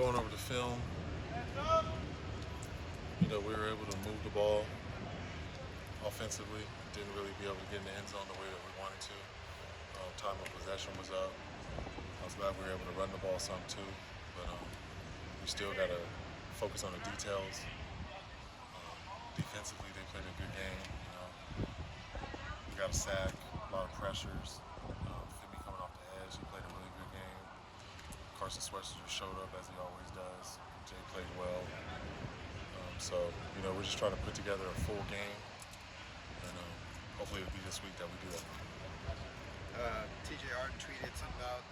Going over the film, we were able to move the ball offensively. Didn't really be able to get in the end zone the way that we wanted to. Time of possession was up. I was glad we were able to run the ball some too, but we still got to focus on the details. Defensively, they played a good game. We got a sack, a lot of pressures. Femi coming off the edge, he played a really good game. Carson Schweitzer showed up as he always does. Jay played well. So, we're just trying to put together a full game, and hopefully it'll be this week that we do that. TJ Art tweeted something about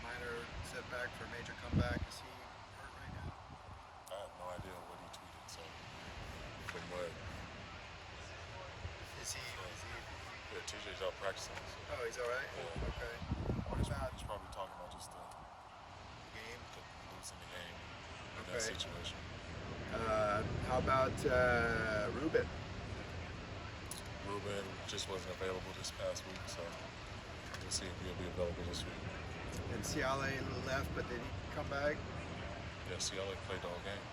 minor setback for major comeback. Is he hurt right now? I have no idea what he tweeted, so from what? Is he? Yeah, TJ's out practicing. So. Oh, he's all right? Yeah. Okay. What about? He's probably talking about just the game? Losing the game in that situation. How about Ruben? Ruben just wasn't available this past week, so we'll see if he'll be available this week. And Ciale left, but did he come back? Yeah, Ciale played the whole game.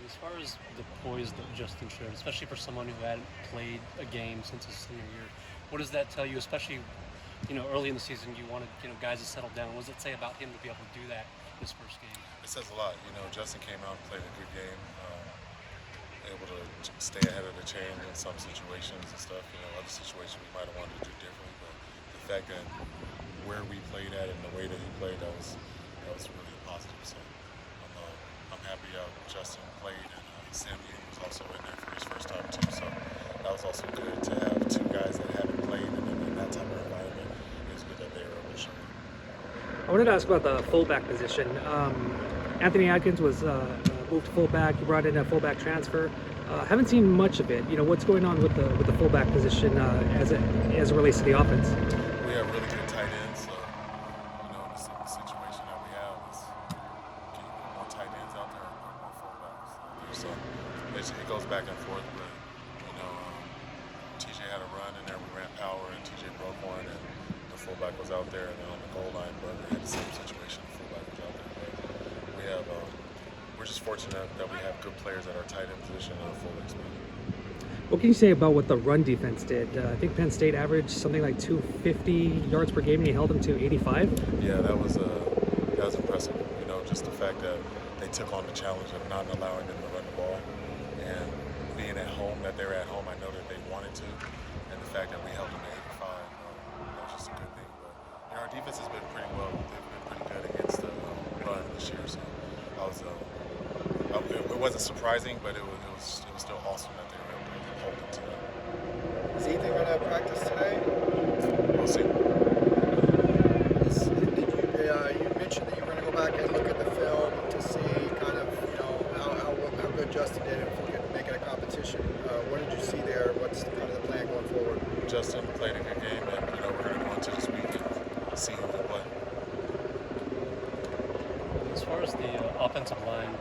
As far as the poise that Justin showed, especially for someone who hadn't played a game since his senior year, what does that tell you? Especially, early in the season, you wanted guys to settle down. What does it say about him to be able to do that in his first game? It says a lot. Justin came out and played a good game. Able to stay ahead of the chain in some situations and stuff. Other situations we might have wanted to do differently, but the fact that where we played at and the way that he played, that was really a positive. So I'm happy how Justin played, and Sam Young was also in there for his first time too. So that was also good to have two guys that haven't played in that type of environment. It was good that they were able to show up. I wanted to ask about the fullback position. Anthony Adkins was moved to fullback. You brought in a fullback transfer. Haven't seen much of it. What's going on with the fullback position as it relates to the offense? We have really good tight ends. So, the situation that we have is keep more tight ends out there and more fullbacks. So it goes back and forth. But TJ had a run in there. We ran power, and TJ broke one, and the fullback was out there. And then on the goal line, Burger had the same situation. The fullback was out there. But we have. We're just fortunate that we have good players at our tight end position and our fullback spot. What can you say about what the run defense did? I think Penn State averaged something like 250 yards per game, and you held them to 85. Yeah, that was impressive. Just the fact that they took on the challenge of not allowing them to run the ball, and being at home, that they were at home. I know that they wanted to, and the fact that we held them to 85, that was just a good thing. But our defense has been pretty well. They've been pretty good against the run this year. So it wasn't surprising, but it was still awesome that they were able to hold it to that. Is Ethan going to practice today? We'll see. You mentioned that you were going to go back and look at the film to see kind of how good Justin did if we could make it a competition. What did you see there? What's kind of the plan going forward? Justin played a good game, and we're going to go into this week and see who can play. As far as the offensive line,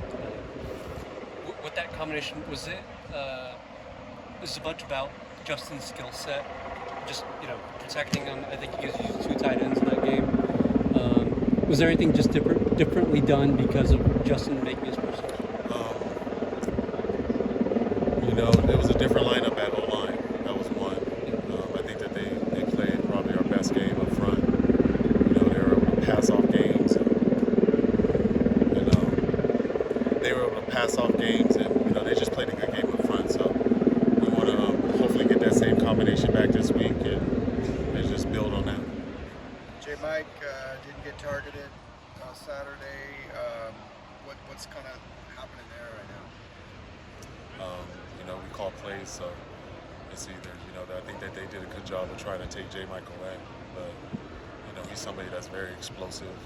with that combination, was it a bunch about Justin's skill set, just protecting him? I think he used two tight ends in that game. Was there anything just differently done because of Justin making his first? It was a different lineup at O-line. That was one. I think that they played probably our best game up front. They were able to pass off games. And they just played a good game up front. So we want to hopefully get that same combination back this week and just build on that. J. Mike didn't get targeted Saturday. What's kind of happening there right now? We call plays, so it's either I think that they did a good job of trying to take J. Mike away, but he's somebody that's very explosive.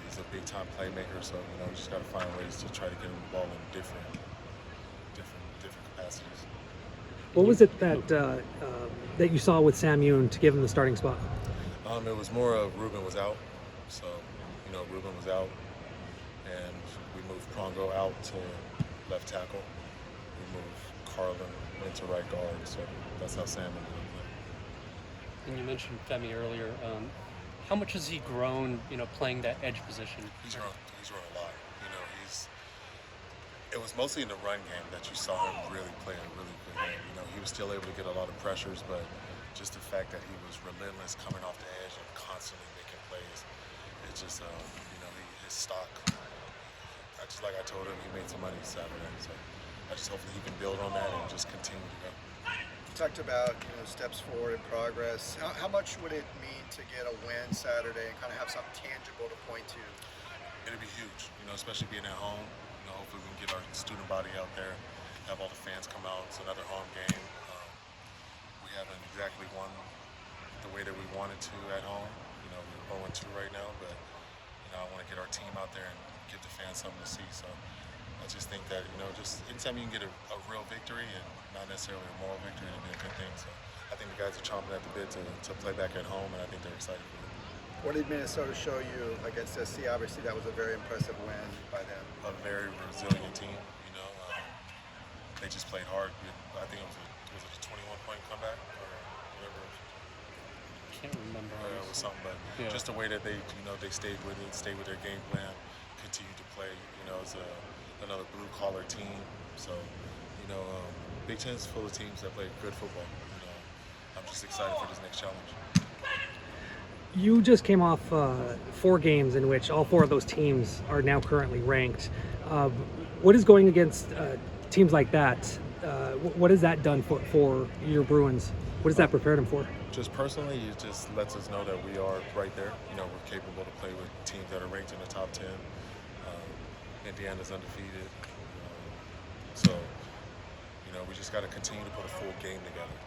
He's a big-time playmaker, so we just got to find ways to try to get him the ball in different capacities. What was it that you saw with Sam Yoon to give him the starting spot? It was more of Ruben was out, so Ruben was out, and we moved Prongo out to left tackle. We moved Carlin into right guard, so that's how Sam ended up playing. And you mentioned Femi earlier. How much has he grown, playing that edge position? He's grown a lot. It was mostly in the run game that you saw him really play a really good game. He was still able to get a lot of pressures, but just the fact that he was relentless coming off the edge and constantly making plays, it's just, his stock. Just like I told him, he made some money Saturday. So I just hopefully he can build on that and just continue to go. You talked about steps forward and progress. How much would it mean to get a win Saturday and kind of have something tangible to point to? It'll be huge, especially being at home. Hopefully we can get our student body out there, have all the fans come out. It's another home game. We haven't exactly won the way that we wanted to at home. We're 0-2 right now, but I want to get our team out there and give the fans something to see. So I just think that, just anytime you can get a real victory and not necessarily a moral victory, it'll be a good thing. So I think the guys are chomping at the bit to play back at home, and I think they're excited for it. What did Minnesota show you against SC? Obviously, that was a very impressive win by them. A very resilient team. They just played hard. I think it was a 21-point comeback or whatever. Can't remember. It was something, but just the way that they stayed with it, stayed with their game plan, continued to play. As another blue-collar team. So, Big Ten's full of teams that play good football. I'm just excited for this next challenge. You just came off 4 games in which all 4 of those teams are now currently ranked. What is going against teams like that? What has that done for your Bruins? What does that prepare them for? Just personally, it just lets us know that we are right there. We're capable to play with teams that are ranked in the top 10. Indiana's undefeated. So, we just got to continue to put a full game together.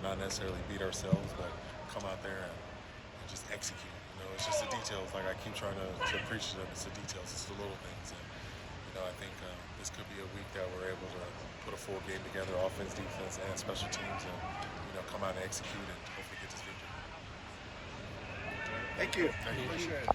Not necessarily beat ourselves, but come out there and just execute. It's just the details. Like I keep trying to preach to them. It's the details. It's the little things. And I think this could be a week that we're able to put a full game together, offense, defense, and special teams, and come out and execute and hopefully get this victory. Thank you. Appreciate it.